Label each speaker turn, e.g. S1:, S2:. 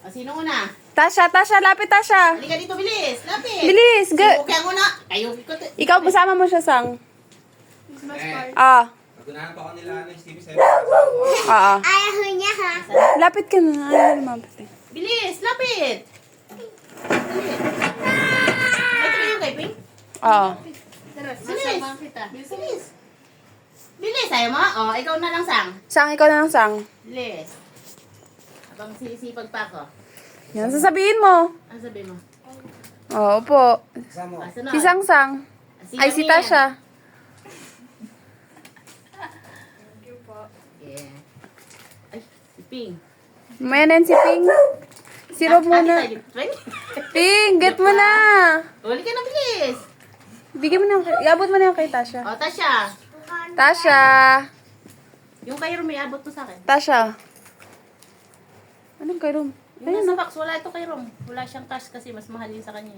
S1: O, sino una?
S2: Tasha, lapit Tasha.
S1: Halika dito, bilis. Lapit.
S2: Bilis,
S1: Sino kaya muna? Kayo.
S2: Ikaw, kasama mo siya, Sang.
S3: Christmas party.
S2: Ah,
S4: Pagkunahan pa ako nila ng Stevie Sir.
S3: Ayaw niya ha.
S2: Lapit ka na. Ay, lumapit eh.
S1: Bilis, lapit. Bilis. Ito ba yung kay Ping?
S2: Oo.
S3: Tara,
S1: Bilis.
S3: sasama kita.
S1: Bilis. Bilis, ayaw mo? O, ikaw na lang, Sang.
S2: Sang, ikaw na lang, Sang.
S1: Bilis. Habang sisipag pa ako.
S2: Yan, sasabihin mo.
S1: Ano sabihin mo?
S2: Oo po.
S1: Sunod.
S2: Si Sang. Ay, si
S1: Amir.
S2: Tasha.
S3: Thank you po.
S1: Yeah. Ay, si Ping.
S2: May na si Ping. Si Rob muna. Ping, get mo na.
S1: Huli ka na, bilis.
S2: Bigyan mo na. Iabot mo na yung kay Tasha.
S1: O, Tasha.
S2: Tasha.
S1: Yung kay Rom, iabot mo sa akin.
S2: Tasha. Anong kay Rom?
S1: Yung nasa box, wala ito kay Rom. Wala siyang cash kasi mas mahal yun sa kanya.